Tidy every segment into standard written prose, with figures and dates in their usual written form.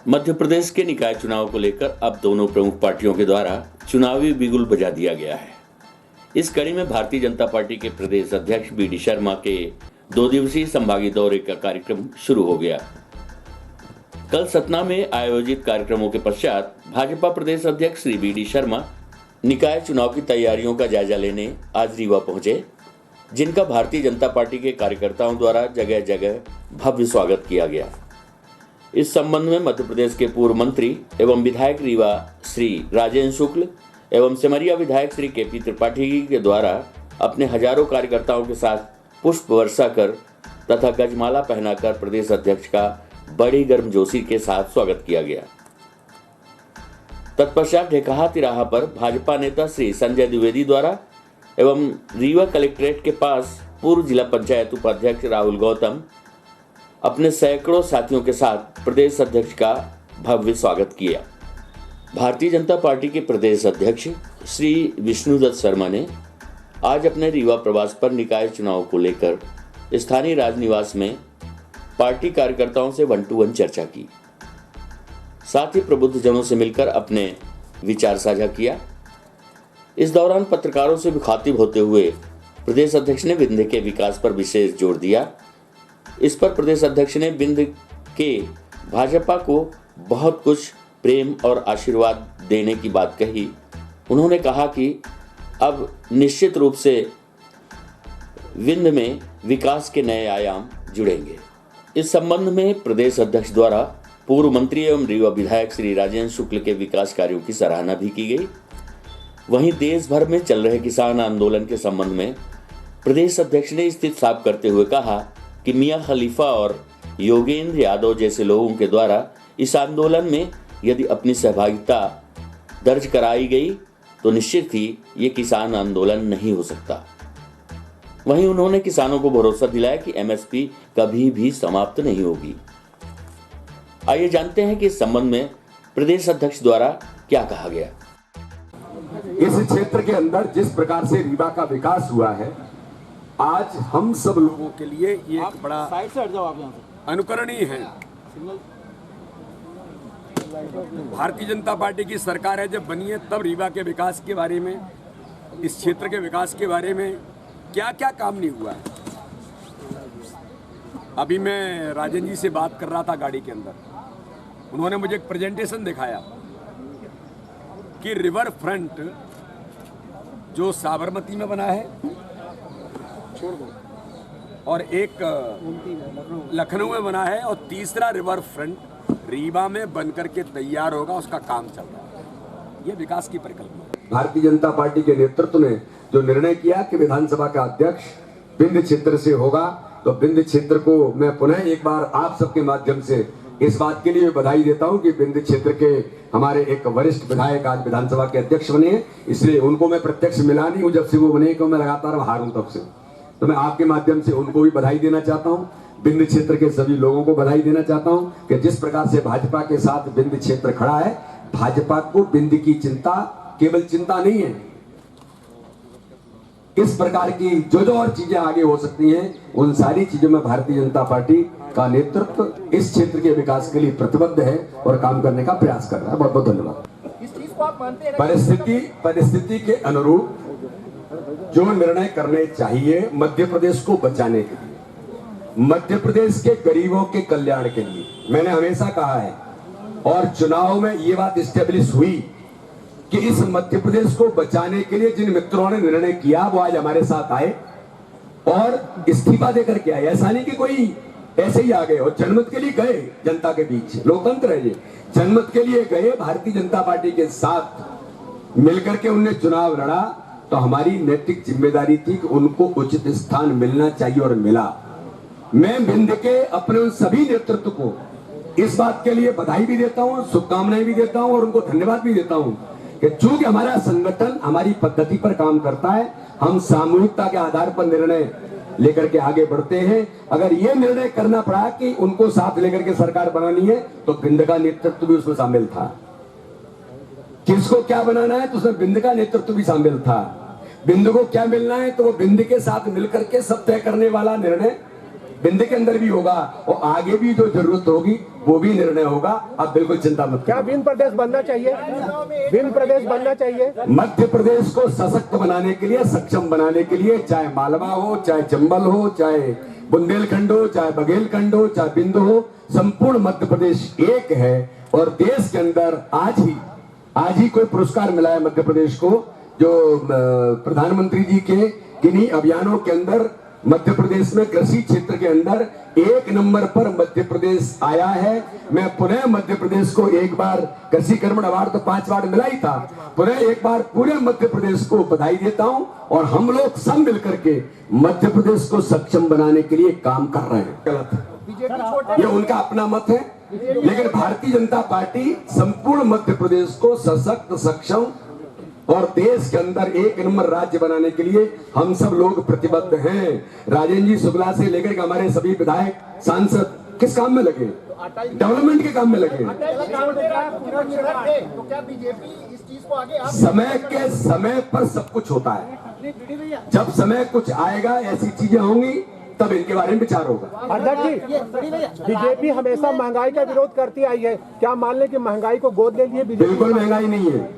मध्य प्रदेश के निकाय चुनाव को लेकर अब दोनों प्रमुख पार्टियों के द्वारा चुनावी बिगुल बजा दिया गया है। इस कड़ी में भारतीय जनता पार्टी के प्रदेश अध्यक्ष बी डी शर्मा के 2 दिवसीय संभागीय दौरे का कार्यक्रम शुरू हो गया। कल सतना में आयोजित कार्यक्रमों के पश्चात भाजपा प्रदेश अध्यक्ष श्री बी डी शर्मा निकाय चुनाव की तैयारियों का जायजा लेने आज रीवा पहुंचे, जिनका भारतीय जनता पार्टी के कार्यकर्ताओं द्वारा जगह जगह भव्य स्वागत किया गया। इस संबंध में मध्य प्रदेश के पूर्व मंत्री एवं विधायक रीवा श्री राजेंद्र शुक्ल एवं सिमरिया विधायक श्री के पी त्रिपाठी के द्वारा अपने हजारों कार्यकर्ताओं के साथ पुष्प वर्षा कर तथा गजमाला पहनाकर प्रदेश अध्यक्ष का बड़ी गर्मजोशी के साथ स्वागत किया गया। तत्पश्चात ढेकहा तिराहा पर भाजपा नेता श्री संजय द्विवेदी द्वारा एवं रीवा कलेक्ट्रेट के पास पूर्व जिला पंचायत उपाध्यक्ष राहुल गौतम अपने सैकड़ों साथियों के साथ प्रदेश अध्यक्ष का भव्य स्वागत किया। भारतीय जनता पार्टी के प्रदेश अध्यक्ष श्री विष्णुदत्त शर्मा ने आज अपने रीवा प्रवास पर निकाय चुनाव को लेकर स्थानीय राजनिवास में पार्टी कार्यकर्ताओं से 1-to-1 चर्चा की। साथ ही प्रबुद्धजनों से मिलकर अपने विचार साझा किया। इस दौरान पत्रकारों से मुखातिब होते हुए प्रदेश अध्यक्ष ने विंध्य के विकास पर विशेष जोर दिया। इस पर प्रदेश अध्यक्ष ने विंध्य के भाजपा को बहुत कुछ प्रेम और आशीर्वाद देने की बात कही। उन्होंने कहा कि अब निश्चित रूप से विंध्य में विकास के नए आयाम जुड़ेंगे। इस संबंध में प्रदेश अध्यक्ष द्वारा पूर्व मंत्री एवं रीवा विधायक श्री राजेंद्र शुक्ल के विकास कार्यों की सराहना भी की गई। वहीं देश भर में चल रहे किसान आंदोलन के संबंध में प्रदेश अध्यक्ष ने स्थिति साफ करते हुए कहा कि मियां खलीफा और योगेंद्र यादव जैसे लोगों के द्वारा इस आंदोलन में यदि अपनी सहभागिता दर्ज कराई गई तो निश्चित ही ये किसान आंदोलन नहीं हो सकता। वहीं उन्होंने किसानों को भरोसा दिलाया कि एमएसपी कभी भी समाप्त नहीं होगी। आइए जानते हैं कि इस संबंध में प्रदेश अध्यक्ष द्वारा क्या कहा गया। इस क्षेत्र के अंदर जिस प्रकार से रीवा का विकास हुआ है, आज हम सब लोगों के लिए ये एक बड़ा अनुकरणीय है। भारतीय जनता पार्टी की सरकार है जब बनी है तब रीवा के विकास के बारे में, इस क्षेत्र के विकास के बारे में क्या क्या काम नहीं हुआ है। अभी मैं राजेंद्र जी से बात कर रहा था गाड़ी के अंदर, उन्होंने मुझे एक प्रेजेंटेशन दिखाया कि रिवर फ्रंट जो साबरमती में बना है और एक लखनऊ में बना है और तीसरा रिवर फ्रंट रीवा में बनकर के तैयार होगा, उसका काम चल रहा है। ये विकास की परिकल्पना है। भारतीय जनता पार्टी के नेतृत्व ने जो निर्णय किया कि विधानसभा का अध्यक्ष विंध्य क्षेत्र से होगा, तो विंध्य क्षेत्र को मैं पुनः एक बार आप सबके माध्यम से इस बात के लिए बधाई देता हूं कि विंध्य क्षेत्र के हमारे एक वरिष्ठ विधायक आज विधानसभा के अध्यक्ष बने हैं। इसलिए उनको मैं प्रत्यक्ष मिला नहीं हूं जब से वो बने, मैं लगातार बाहर हूं तब से, तो मैं आपके माध्यम से उनको भी बधाई देना चाहता हूं। विंध्य क्षेत्र के सभी लोगों को बधाई देना चाहता हूं कि जिस प्रकार से भाजपा के साथ विंध्य क्षेत्र खड़ा है, भाजपा को विंध्य की चिंता केवल चिंता नहीं है, इस प्रकार की जो और चीजें आगे हो सकती हैं, उन सारी चीजों में भारतीय जनता पार्टी का नेतृत्व इस क्षेत्र के विकास के लिए प्रतिबद्ध है और काम करने का प्रयास कर रहा है। बहुत बहुत धन्यवाद। परिस्थिति के अनुरूप जो निर्णय करने चाहिए मध्य प्रदेश को बचाने के लिए, मध्य प्रदेश के गरीबों के कल्याण के लिए, मैंने हमेशा कहा है और चुनाव में ये बात स्टेब्लिश हुई कि इस मध्य प्रदेश को बचाने के लिए जिन मित्रों ने निर्णय किया वो आज हमारे साथ आए और इस्तीफा देकर के आए। ऐसा नहीं कि कोई ऐसे ही आ गए और जनमत के लिए गए, जनता के बीच लोकतंत्र है ये, जनमत के लिए गए, भारतीय जनता पार्टी के साथ मिलकर के उनने चुनाव लड़ा, तो हमारी नैतिक जिम्मेदारी थी कि उनको उचित स्थान मिलना चाहिए और मिला। मैं विंध्य के अपने उन सभी नेतृत्व को इस बात के लिए बधाई भी देता हूं, शुभकामनाएं भी देता हूं और उनको धन्यवाद भी देता हूं कि चूंकि हमारा संगठन हमारी पद्धति पर काम करता है, हम सामूहिकता के आधार पर निर्णय लेकर के आगे बढ़ते हैं। अगर ये निर्णय करना पड़ा कि उनको साथ लेकर के सरकार बनानी है, तो विंध्य का नेतृत्व भी उसमें शामिल था। किसको क्या बनाना है तो उसमें विंध्य का नेतृत्व भी शामिल था। विंध्य को क्या मिलना है तो वो विंध्य के साथ मिलकर के सब तय करने वाला निर्णय बिंदे के अंदर भी होगा और आगे भी जो जरूरत होगी वो भी निर्णय होगा। आप बिल्कुल चिंता मत क्या भिन्न प्रदेश बनना चाहिए? भिन्न प्रदेश बनना चाहिए। मध्य प्रदेश को सशक्त बनाने के लिए, सक्षम बनाने के लिए, चाहे मालवा हो, चाहे चंबल हो, चाहे बुंदेलखंड हो, चाहे बघेलखंड हो, चाहे बिंदु हो, संपूर्ण मध्य प्रदेश एक है। और देश के अंदर आज ही कोई पुरस्कार मिला है मध्य प्रदेश को, जो प्रधानमंत्री जी के किन्हीं अभियानों के अंदर मध्य प्रदेश में कृषि क्षेत्र के अंदर 1 नंबर पर मध्य प्रदेश आया है। मैं पुनः मध्य प्रदेश को एक बार कृषि कर्मण अवार्ड तो 5 बार मिला ही था, पुनः एक बार पूरे मध्य प्रदेश को बधाई देता हूं। और हम लोग सब मिलकर के मध्य प्रदेश को सक्षम बनाने के लिए काम कर रहे हैं। गलत, ये उनका अपना मत है, लेकिन भारतीय जनता पार्टी संपूर्ण मध्य प्रदेश को सशक्त, सक्षम और देश के अंदर 1 नंबर राज्य बनाने के लिए हम सब लोग प्रतिबद्ध हैं। राजेंद्र जी शुक्ला से लेकर के हमारे सभी विधायक, सांसद किस काम में लगे? डेवलपमेंट के काम में लगे। तो क्या बीजेपी इस चीज को आगे समय पर सब कुछ होता है। जब समय कुछ आएगा, ऐसी चीजें होंगी, तब इनके बारे में विचार होगा। अध्यक्ष जी, बीजेपी हमेशा महंगाई का विरोध करती आई है, क्या मान लें कि महंगाई को गोद ले लिए बीजेपी? बिल्कुल महंगाई नहीं है,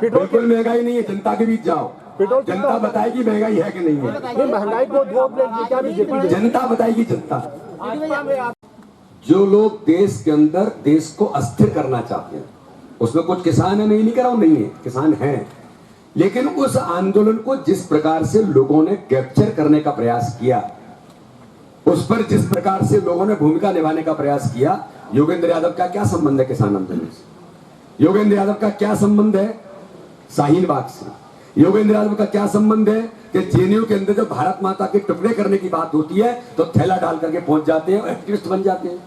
बिल्कुल महंगाई नहीं है। जनता के बीच जाओ, जनता बताएगी महंगाई है कि नहीं है। महंगाई को गोद ले लिए क्या बीजेपी? जनता बताएगी। जनता, जो लोग देश के अंदर देश को अस्थिर करना चाहते हैं, उसमें कुछ किसान है, नहीं कह रहा हूं, नहीं है, किसान है, लेकिन उस आंदोलन को जिस प्रकार से लोगों ने कैप्चर करने का प्रयास किया, उस पर जिस प्रकार से लोगों ने भूमिका निभाने का प्रयास किया, योगेंद्र यादव का क्या संबंध है किसान आंदोलन से? योगेंद्र यादव का क्या संबंध है शाहीन बाग से? योगेंद्र यादव का क्या संबंध है कि जेएनयू के अंदर जब भारत माता के टुकड़े करने की बात होती है तो थैला डाल करके पहुंच जाते हैं और एक्टिविस्ट बन जाते हैं?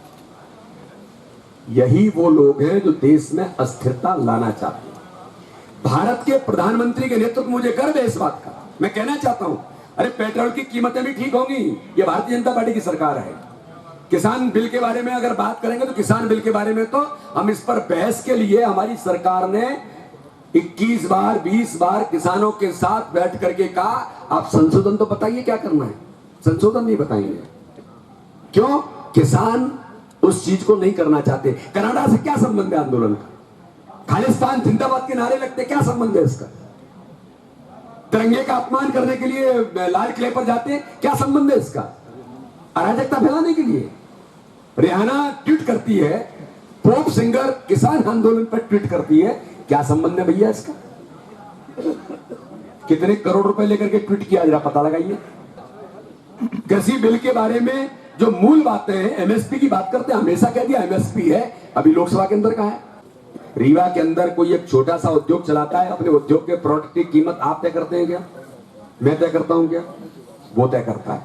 यही वो लोग हैं जो देश में अस्थिरता लाना चाहते हैं। भारत के प्रधानमंत्री के नेतृत्व, मुझे गर्व है इस बात का। मैं कहना चाहता हूं, अरे पेट्रोल की कीमतें भी ठीक होंगी, ये भारतीय जनता पार्टी की सरकार है। किसान बिल के बारे में अगर बात करेंगे तो किसान बिल के बारे में तो हम इस पर बहस के लिए हमारी सरकार ने 21 बार 20 बार किसानों के साथ बैठ करके कहा, आप संशोधन तो बताइए क्या करना है। संशोधन नहीं बताएंगे, क्यों? किसान उस चीज को नहीं करना चाहते। कनाडा से क्या संबंध है आंदोलन का? खालिस्तान जिंदाबाद के नारे लगते, क्या संबंध है इसका? तिरंगे का अपमान करने के लिए लाल किले पर जाते, क्या संबंध है इसका? अराजकता फैलाने के लिए। रिहाना ट्वीट करती है, पॉप सिंगर किसान आंदोलन पर ट्वीट करती है, क्या संबंध है भैया इसका? कितने करोड़ रुपए लेकर के ट्वीट किया, जरा पता लगाइए। कृषि बिल के बारे में जो मूल बातें हैं, एमएसपी की बात करते हैं, हमेशा कह दिया एमएसपी है, अभी लोकसभा के अंदर कहा है। रीवा के अंदर कोई एक छोटा सा उद्योग चलाता है, अपने उद्योग के प्रोडक्ट की कीमत आप तय करते हैं क्या? मैं तय करता हूं क्या? वो तय करता है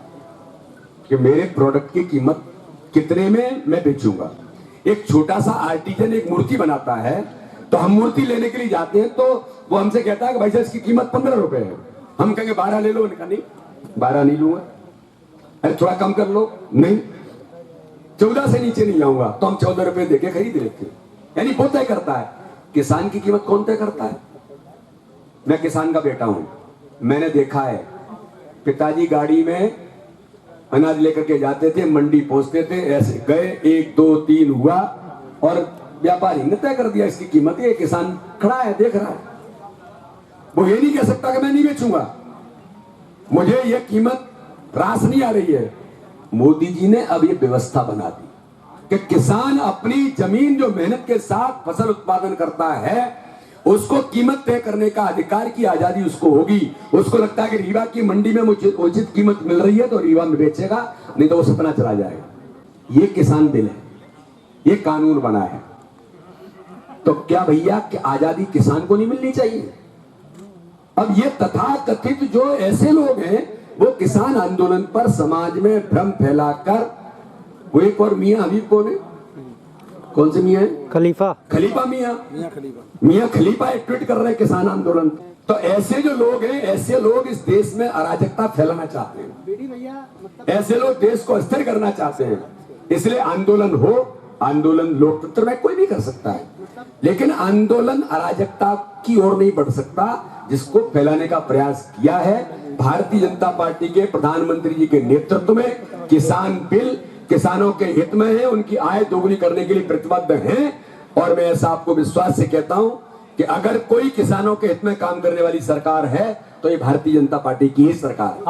कि मेरे प्रोडक्ट की कीमत कितने में मैं बेचूंगा। एक छोटा सा आर्टिजन एक मूर्ति बनाता है, तो हम मूर्ति लेने के लिए जाते हैं तो वो हमसे कहता है कि भाई साहब इसकी कीमत 15 रुपए है। हम कहेंगे 12 ले लो, उनका नहीं 12 नहीं लूंगा। अरे थोड़ा कम कर लो, नहीं 14 से नीचे नहीं जाऊंगा, तो हम 14 रुपए देके खरीद लेते हैं। यानी वो तय करता है। किसान की कीमत कौन तय करता है? मैं किसान का बेटा हूं, मैंने देखा है पिताजी गाड़ी में अनाज लेकर के जाते थे, मंडी पहुंचते थे, ऐसे गए 1 2 3 हुआ और व्यापारी ने तय कर दिया इसकी कीमत। ये किसान खड़ा है, देख रहा है, वो ये नहीं कह सकता कि मैं नहीं बेचूंगा, मुझे ये कीमत रास नहीं आ रही है। मोदी जी ने अब ये व्यवस्था बना दी कि किसान अपनी जमीन जो मेहनत के साथ फसल उत्पादन करता है, उसको कीमत तय करने का अधिकार की आजादी उसको होगी। उसको लगता है कि रीवा की मंडी में मुझे उचित कीमत मिल रही है तो रीवा में बेचेगा, नहीं तो वो सपना चला जाएगा। ये किसान बिल है, ये कानून बना है। तो क्या भैया कि आजादी किसान को नहीं मिलनी चाहिए? अब ये तथाकथित जो ऐसे लोग हैं, वो किसान आंदोलन पर समाज में भ्रम फैलाकर, वो एक और मियां हबीब कौन है, कौन से मियां है? खलीफा मियां खलीफा एक ट्वीट कर रहे हैं किसान आंदोलन। तो ऐसे जो लोग हैं, ऐसे लोग इस देश में अराजकता फैलाना चाहते हैं, ऐसे लोग देश को अस्थिर करना चाहते हैं। इसलिए आंदोलन हो, आंदोलन लोकतंत्र में कोई भी कर सकता है, लेकिन आंदोलन अराजकता की ओर नहीं बढ़ सकता, जिसको फैलाने का प्रयास किया है भारतीय जनता पार्टी के प्रधानमंत्री जी के नेतृत्व में किसान बिल किसानों के हित में है, उनकी आय दोगुनी करने के लिए प्रतिबद्ध हैं। और मैं ऐसा आपको विश्वास से कहता हूं कि अगर कोई किसानों के हित में काम करने वाली सरकार है तो ये भारतीय जनता पार्टी की ही सरकार है।